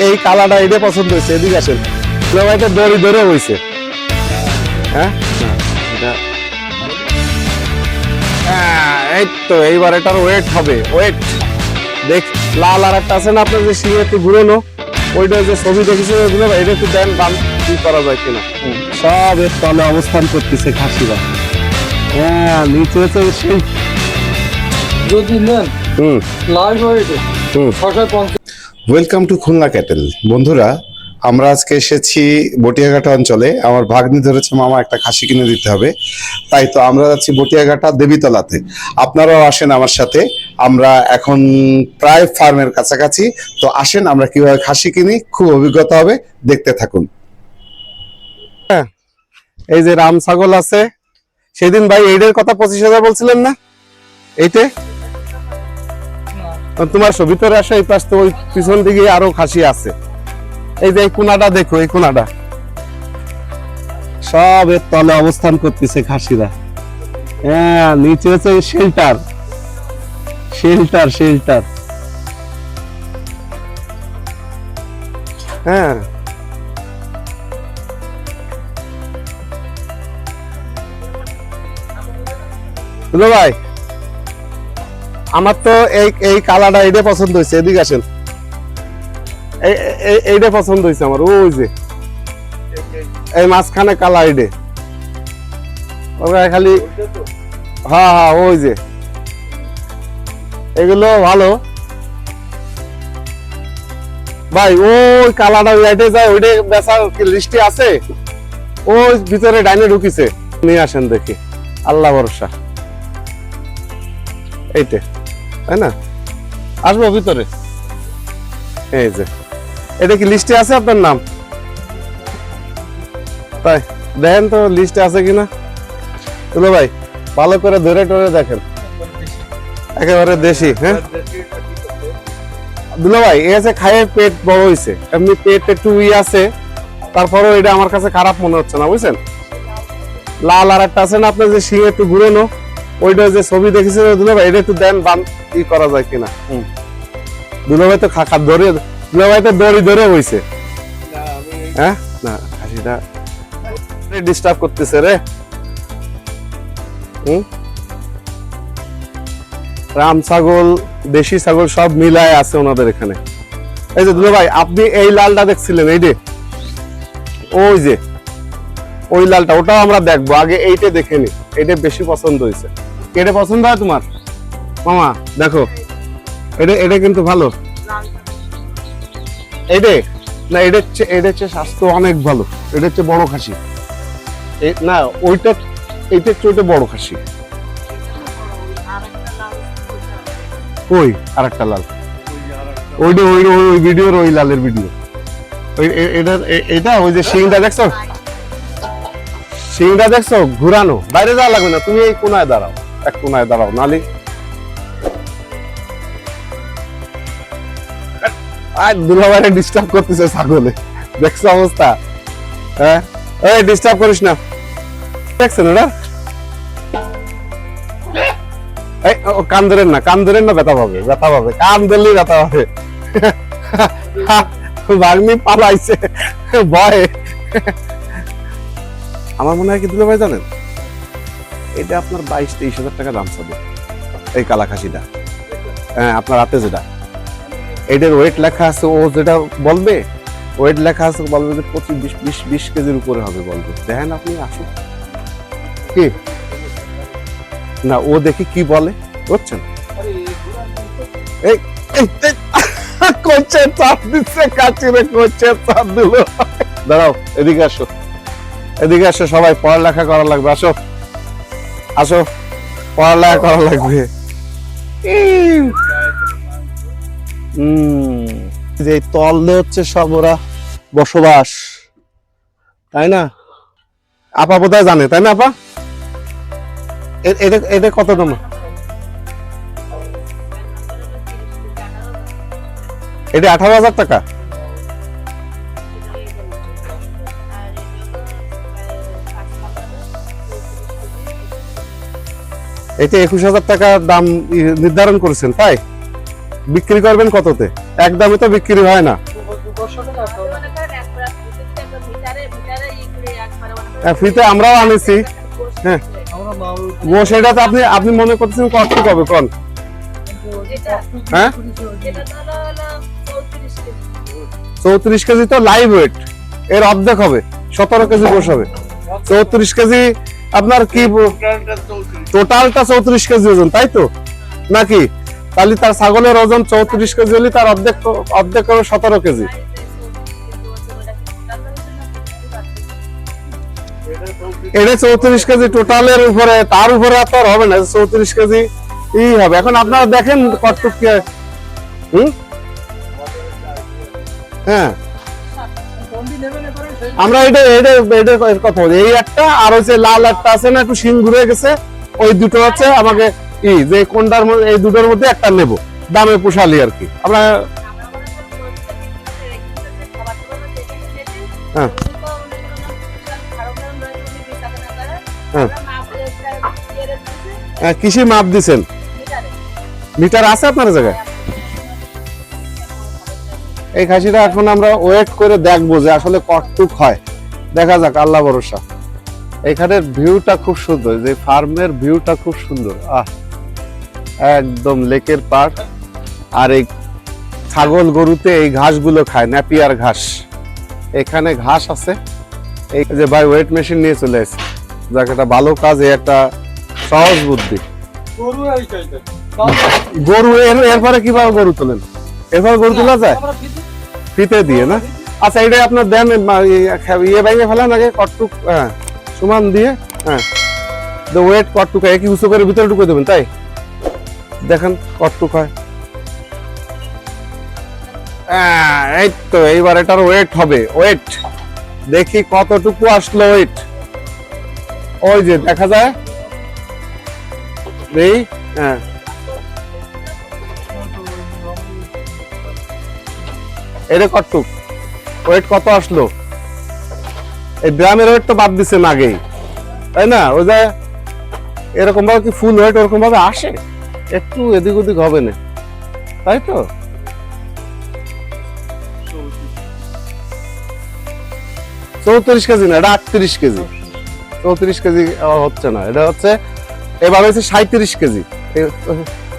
এই কালারটা এটা পছন্দ হয়েছে, এদিকে আসেন। এটা দড়ি ধরে হয়েছে, হ্যাঁ এই তো এইবার এটার ওয়েট হবে, ওয়েট দেখ। লাল আর একটা আছে না আপনার যে শিঙে একটু ঘুরোনো, ওইটা যে ছবি দেখেছে ওগুলো, এটা একটু দেন দাম কি করা যায় কিনা। সব এর তলে অবস্থান করতেছে খাসিরা। হ্যাঁ নিচে সেই যদি নেন লাইভ ওয়েটে 650। Welcome to Khulna cattle. বন্ধুরা, আমরা আজকে এসেছি বটিয়াঘাটা অঞ্চলে। আমার ভাগ্নি ধরেছে মামা একটা খাসি কিনে দিতে হবে, তাই তো আমরা যাচ্ছি বটিয়াঘাটা দেবীতলাতে। আপনারাও আসেন আমার সাথে, আমরা এখন প্রায় ফার্মের কাছাকাছি। তো আসেন আমরা কিভাবে খাসি কিনি, খুব অভিজ্ঞতা হবে, দেখতে থাকুন। এই যে রাম ছাগল আছে, সেদিন ভাই এইটার কথা 25,000 বলছিলেন না? এইটে তোমার ভিতরে আসে, এই পাশ তো ওই পিছন দিকে আরো খাসি আছে। এই যে এই কোনাটা দেখো, এই কোনাটা সব এর তলে অবস্থান করতেছে খাসিরা। হ্যাঁ নিচে হচ্ছে শেল্টার, শেল্টার শেল্টার। হ্যাঁ বুঝলো ভাই, আমার তো এই কালারটা এইটা পছন্দ হয়েছে, এদিকে আসেন। এইটা পছন্দ হয়েছে আমার, ওই যে এই মাঝখানে কালার এইটা খালি। হ্যাঁ হ্যাঁ ওই যে এগুলো ভালো ভাই। ওই কালারটা ওইটাই যায়, ওইটা বেচা লিস্টে আছে, ওই ভিতরে ডাইনে ঢুকিছে। নিয়ে আসেন দেখি, আল্লাহ ভরসা। এইটা তাই না, আসবো ভিতরে। এই যে এটা কি লিস্টে আছে আপনার নাম? তাই দেখেন তো লিস্টে আছে কিনা। তুলো ভাই ভালো করে ধরে টরে দেখেন, একেবারে দেশি। হ্যাঁ দুলো ভাই এই আছে, খাইয়ে পেট বড় হয়েছে, এমনি পেট একটু আছে, তারপরেও এটা আমার কাছে খারাপ মনে হচ্ছে না, বুঝছেন। লাল আর একটা আছে না আপনার যে শিঙে একটু ঘুরোনো, ওইটা যে ছবি দেখেছেন দুলো ভাই, এটা একটু দেন দাম কি করা যায় কিনা। দুলো ভাই তো খাখা ধরে, দুলো ভাই তো দড়ি ধরে হয়েছে। হ্যাঁ না খাসিটা ডিস্টার্ব করতেছে রে। রাম ছাগল দেশি ছাগল সব মিলায় আছে ওনাদের এখানে। এই যে দুলো ভাই আপনি এই লালটা দেখছিলেন, এই যে ওই যে ওই লালটা, ওটাও আমরা দেখবো, আগে এইটা দেখে নি। এটা বেশি পছন্দ হয়েছে। এটা পছন্দ হয় তোমার মামা? দেখো এটা এটা কিন্তু ভালো। এইটা না, এটা হচ্ছে স্বাস্থ্য অনেক ভালো, এটা হচ্ছে বড় খাসি না, ওইটা এইটা হচ্ছে ওইটা বড় খাসি। ওই আর একটা লাল, ওইটা ওই ওই ভিডিওর ওই লালের ভিডিও, ওই এটা ওই যে শিংটা দেখছো, শিংটা দেখছো ঘুরানো, বাইরে যাওয়া লাগবে না, তুমি এই কোনায় দাঁড়াও, এক কোনায় দাঁড়াও, নালি আর দুলাভাইরে ডিস্টার্ব করতেছে ছাগলে, দেখছো অবস্থা। হ্যাঁ এই ডিস্টার্ব করিস না, দেখছেন ওরা। এই কান ধরেন না, কান ধরেন না, ব্যথা পাবে, ব্যথা পাবে, কান ধরলেই ব্যথা পাবে। ভাগ্নি পালাইছে ভয়ে। আমার মনে হয় কি দুলাভাই জানেন, এটা আপনার 22-23 হাজার টাকা দাম চাবে এই কালা খাসিটা। হ্যাঁ আপনার হাতে যেটা, এটার ওয়েট লেখা আছে, ও যেটা বলবে ওয়েট লেখা আছে, বলবে যে 25-20 কেজির উপরে হবে বলবে। দেখেন আপনি আসুন কি না, ও দেখি কি বলে, বুঝছেন। এই কোচে চাপ দিচ্ছে, কাচিরে কোচে চাপ দিল। দাঁড়াও এদিকে আসো, এদিকে আসো, সবাই পড়ালেখা করা লাগবে, আসো আসো, পড়ালেখা করা লাগবে। যে তলে হচ্ছে সব ওরা বসবাস, তাই না? আপা বোধহয় জানে, তাই না আপা? এটা কত দাম? এটা 18,000 টাকা। এটা 21,000 টাকা দাম নির্ধারণ করেছেন, তাই বিক্রি করবেন কততে? এক দামে তো বিক্রি হয় না। ফ্রিতে আমরাও আনেছি। হ্যাঁ আমরা মাল গোশ এটা তো আপনি আপনি মনে করতেছেন কতটুকু হবে কোন? হ্যাঁ 34 কেজি তো লাইভ ওয়েট, এর অর্ধেক হবে 17 কেজি গোশ হবে। 34 কেজি আপনার কি টোটালটা 34 কেজি ওজন, তাই তো নাকি? তাহলে তার ছাগলের ওজন 34 কেজি হলে তার অর্ধেক অর্ধেক হবে 17 কেজি। এটা 34 কেজি টোটালের উপরে, তার উপরে আর তার হবে না, 34 কেজি ই হবে। এখন আপনারা দেখেন কতটুকু কি হয়। হ্যাঁ আমরা এটা এটা এটা কথা বলি, এই একটা আর হচ্ছে লাল একটা আছে না একটু শিং ঘুরে গেছে, ওই দুটো হচ্ছে আমাকে যে কোনটার মধ্যে এই দুটোর মধ্যে একটা নেব, দামে পোষালি আর কি। আমরা হ্যাঁ হ্যাঁ কৃষি মাপ দিছেন, মিটার আছে আপনার জায়গায়? এই খাসিটা এখন আমরা ওয়েট করে দেখবো যে আসলে কতটুক হয়, দেখা যাক, আল্লাহ ভরসা। এখানের ভিউটা খুব সুন্দর, যে ফার্মের ভিউটা খুব সুন্দর, একদম লেকের পাড়। আর এই ছাগল গরুতে এই ঘাসগুলো খায়, ন্যাপিয়ার ঘাস, এখানে ঘাস আছে। এই যে ভাই ওয়েট মেশিন নিয়ে চলে আসছে, যাক এটা ভালো কাজ, এই একটা সহজ বুদ্ধি। গরু এরপরে কিভাবে গরু তোলেন? এরপরে গরু তোলা যায় ফিতে দিয়ে না? আচ্ছা এটা আপনার দেন, ইয়ে ভেঙে ফেলেন আগে কটটুক, হ্যাঁ সমান দিয়ে, হ্যাঁ ওয়েট কটটুক একই উঁচু করে ভিতরে ঢুকে দেবেন, তাই দেখেন কটটুক হয়। এই তো এইবার এটার ওয়েট হবে, ওয়েট দেখি কতটুকু আসলো ওয়েট। ওই যে দেখা যায়, এই হ্যাঁ এটা কতটুক ওয়েট কত আসলো? এই গ্রামের ওয়েট তো বাদ দিচ্ছেন আগেই, তাই না? ওই যে এরকম ভাবে কি ফুল ওয়েট ওরকম ভাবে আসে? একটু এদিক ওদিক হবে না, তাই তো? 34 কেজি না, এটা 38 কেজি। 34 কেজি হচ্ছে না, এটা হচ্ছে এবার হচ্ছে 37 কেজি।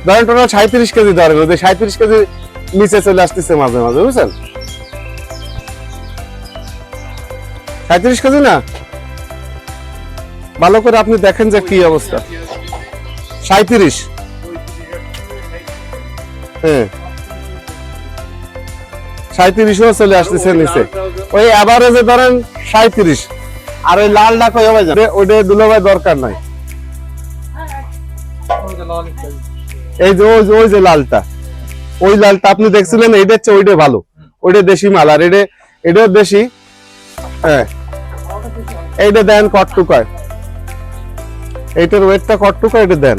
ধরেন টোটাল 37 কেজি ধরেন, 37 কেজি নিচে চলে আসতেছে মাঝে মাঝে, বুঝছেন? 37 কেজি না, ভালো করে আপনি দেখেন যে কি অবস্থা। 37, হ্যাঁ 37ও চলে আসতেছে নিচে। ওই এভারেজে ধরেন 37, আর ওই লাল ডাক হয়ে যাবে, ওইটা দুলাভাই দরকার নাই। এই যে ওই যে লালটা, ওই লালটা আপনি দেখছিলেন, এইটা হচ্ছে ওইটা ভালো, ওইটা দেশি মাল, আর এটাও দেশি। হ্যাঁ এইটা দেন কটটুক হয়, এইটার ওয়েটটা কটটুক হয়, এটা দেন।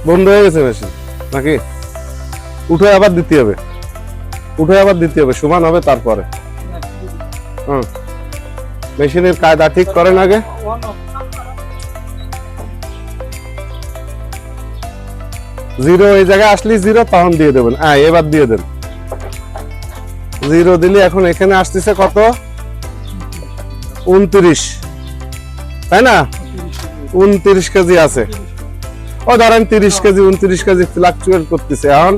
বন্ধ হয়ে গেছে মেশিন নাকি? উঠে আবার দিতে হবে, উঠে আবার দিতে হবে, সমান হবে তারপরে। মেশিনের কায়দা ঠিক করেন আগে। জিরো এই জায়গায় আসলে জিরো তখন দিয়ে দেবেন, হ্যাঁ এবার দিয়ে দেন। জিরো দিলে এখন এখানে আসতেছে কত? 29, তাই না? 29 কেজি আছে। ও ধরেন 30 কেজি 29 কেজি ফ্লাকচুয়েট করতেছে এখন।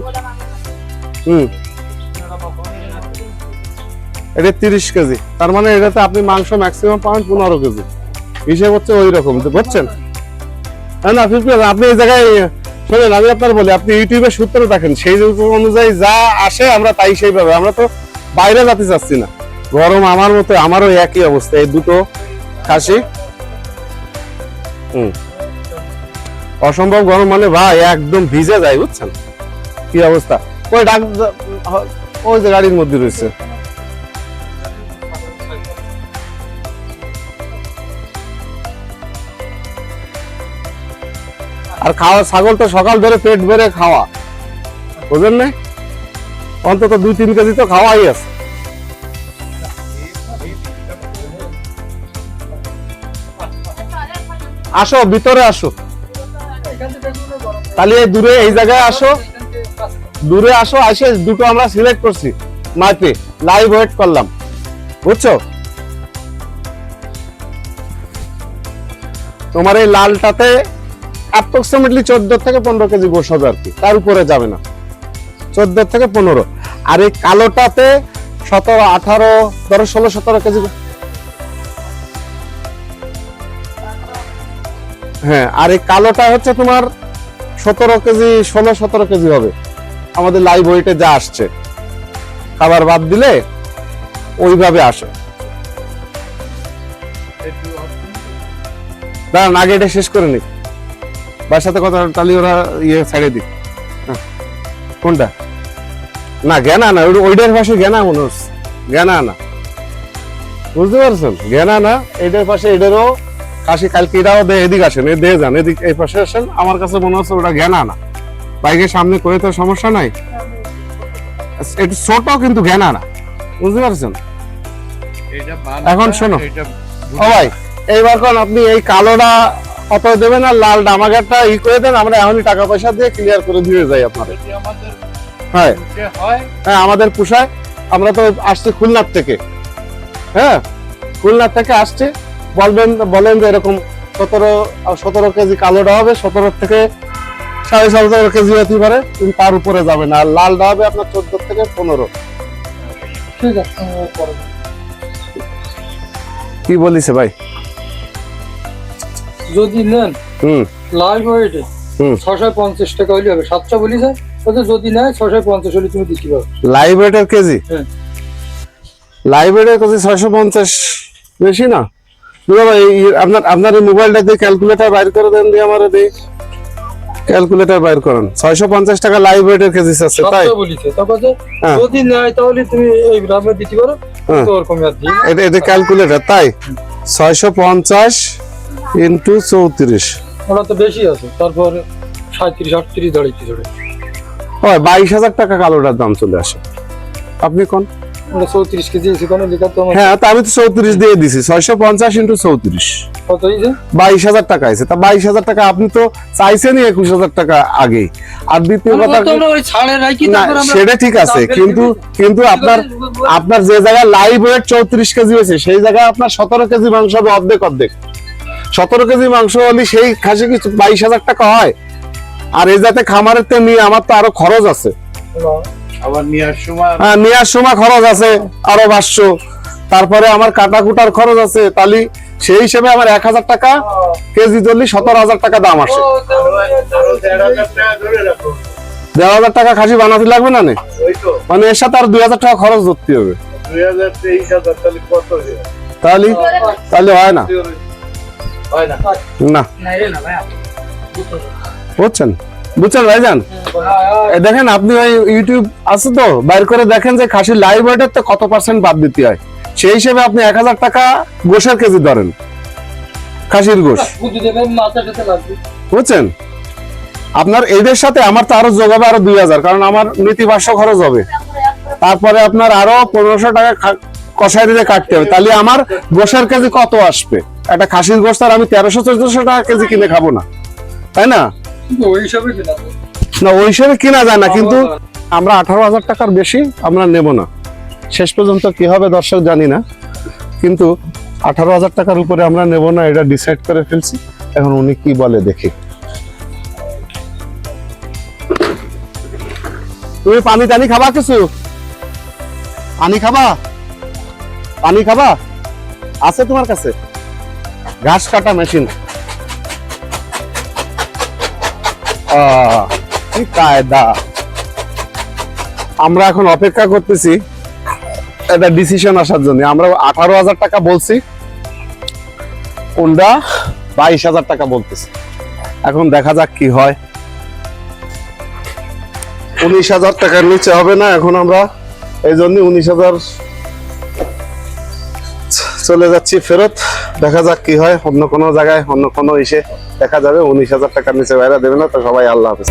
এটা 30 কেজি, তার মানে এটাতে আপনি মাংস ম্যাক্সিমাম পাবেন 15 কেজি, হিসেব হচ্ছে ওই রকম, বুঝছেন? না আপনি এই জায়গায় শোনেন, আমি আপনার বলি, আপনি ইউটিউবে সূত্র দেখেন, সেই অনুযায়ী যা আসে আমরা তাই সেইভাবে, আমরা তো বাইরে যেতে চাচ্ছি না। গরম আমার মতো, আমারও একই অবস্থা, এই দুটো খাসি অসম্ভব গরম, মানে ভাই একদম ভিজে যায়, বুঝছেন কি অবস্থা? ওই ডাক, ওই যে গাড়ির মধ্যে রয়েছে। আর খাওয়া, ছাগল তো সকাল ধরে পেট ভরে খাওয়া, বুঝলেন না? অন্তত 2-3 কেজি তো খাওয়াই আছে। আসো ভিতরে আসো, তাহলে এই দূরে এই জায়গায় আসো, দূরে আসো, আসে দুটো আমরা সিলেক্ট করছি মাপে, লাইভ ওয়েট করলাম, বুঝছো? তোমার এই লালটাতে অ্যাপ্রক্সিমেটলি 14 থেকে 15 কেজি গোশ হবে আর কি, তার উপরে যাবে না, 14 থেকে 15। আর এই কালোটাতে 17, 18, ধরো 16, 17 কেজি। হ্যাঁ, আর এই কালোটা হচ্ছে তোমার 17 কেজি, 16, 17 কেজি হবে আমাদের লাইভ ওয়েটে যা আসছে, খাবার বাদ দিলে ওইভাবে আসে। দাঁড়ান, আগে এটা শেষ করে নি, বার সাথে কথা, তাহলে ওরা ইয়ে ছাড়ে দিক। কোনটা? না জ্ঞানা না, ওইটার পাশে জ্ঞানা মনে হচ্ছে, জ্ঞানা না, বুঝতে পারছেন? জ্ঞানা না, এটার পাশে এটারও কাশি, কালকে এটাও এদিকে আসেন, দিয়ে যান, এদিক এই পাশে আসেন, আমার কাছে মনে হচ্ছে ওটা জ্ঞানা না। বাইকের সামনে করে তো সমস্যা নাই, একটু ছোট কিন্তু জ্ঞানা না, বুঝতে পারছেন? এখন শোনো ও ভাই, এইবার কোন আপনি এই কালোটা কত দেবেন আর লালটা আমাকে একটা ই করে দেন, আমরা এখনই টাকা পয়সা দিয়ে ক্লিয়ার করে দিয়ে যাই আপনাদের। হ্যাঁ হ্যাঁ, আমাদের পোষায়, আমরা তো আসছি খুলনার থেকে, হ্যাঁ খুলনার থেকে আসছি, বলেন যে এরকম 17 কেজি কালোটা হবে, 17 থেকে 17.5 কেজি হতে পারে, কিন্তু তার উপরে যাবে না। আর লালটা হবে আপনার 14 থেকে 15। ঠিক আছে, কি বলিছে ভাই? যদি নেন লাইভ ওয়েটে 650 টাকা হলে হবে, 700 বলি যায়, যদি নেয় 650 হলে তুমি দিতে পারো। লাইভ ওয়েটের কেজি? লাইভ ওয়েটের কেজি 650 বেশি না? আপনার এই মোবাইলটা দিয়ে ক্যালকুলেটর বাইর করে দেন, দিয়ে আমার দিয়ে ক্যালকুলেটর বাইর করেন। 650 টাকা লাইভ ওয়েটের কেজি আছে, তাই বলিছে। তারপরে যদি নেয় তাহলে তুমি এই গ্রামে দিতে পারো, তোর কমে আর দিই। এটা ক্যালকুলেটর, তাই 650 ইনটু 34, ওটা তো বেশি আছে। তারপর 37, 38 দাঁড়িয়ে ধরে 22,000 টাকা কালোটার দাম চলে আসে। আপনি কোন? 34 কেজি সেখানে লেখা তো। হ্যাঁ, তো আমি তো 34 দিয়ে দিছি, 650 ইনটু 34 কত হইছে? 22,000 টাকা আছে। তা 22,000 টাকা আপনি তো চাইছেনই 21,000 টাকা আগে। আর দ্বিতীয় কথা, না সেটা ঠিক আছে, কিন্তু আপনার যে জায়গায় লাইভ ওয়েট 34 কেজি হয়েছে, সেই জায়গায় আপনার 17 কেজি মাংস হবে, অর্ধেক 17 কেজি মাংস হলে সেই খাসি কি 22,000 টাকা হয়? আর এই যাতে খামারের তে নিয়ে আমার তো আরো খরচ আছে, আবার নেওয়ার সময় খরচ আছে আরো 500, তারপরে আমার কাটা কুটার খরচ আছে, তাহলে সেই হিসেবে আমার 1,000 টাকা কেজি ধরলে 17,000 টাকা দাম আসে। 1,500 টাকা খাসি বানাতে লাগবে না? মানে এর সাথে আর 2,000 টাকা খরচ ধরতে হবে, তাহলে হয় না, না বুঝছেন ভাইজান? দেখেন আপনি ওই ইউটিউব আছে তো, বাইর করে দেখেন যে খাসির লাইভ ওয়েটের তো কত % বাদ দিতে হয়, সেই হিসেবে আপনি 1,000 টাকা গোশের কেজি ধরেন, খাসির গোশ, বুঝছেন? আপনার এদের সাথে আমার তো আরো যোগ হবে আরো 2,000, কারণ আমার নীতি 500 খরচ হবে, তারপরে আপনার আরো 1500 টাকা কষাই দিতে কাটতে হবে, তাহলে আমার গোশের কেজি কত আসবে? একটা খাসির গোশ আর আমি 1300-1400 টাকা কেজি কিনে খাবো না, তাই না? না, ওই হিসাবে কিনা যায় না, কিন্তু আমরা 18,000 টাকার বেশি আমরা নেব না। শেষ পর্যন্ত কি হবে দর্শক জানি না, কিন্তু 18,000 টাকার উপরে আমরা নেব না, এটা ডিসাইড করে ফেলছি। এখন উনি কি বলে দেখি। তুমি পানি টানি খাবা? কিছু পানি খাবা আছে তোমার কাছে? ঘাস কাটা মেশিন, কি কায়দা! আমরা এখন অপেক্ষা করতেছি এটা ডিসিশন আসার জন্য। আমরা 18,000 টাকা বলছি, কোনটা 22,000 টাকা বলতেছি। এখন দেখা যাক কি হয়। 19,000 টাকার নিচে হবে না এখন, আমরা এই জন্য 19,000 চলে যাচ্ছি ফেরত। দেখা যাক কি হয়, অন্য কোনো জায়গায় অন্য কোনো ইসে দেখা যাবে। 19,000 টাকার নিচে বাইরে দেবে না তো সবাই। আল্লাহ হাফেজ।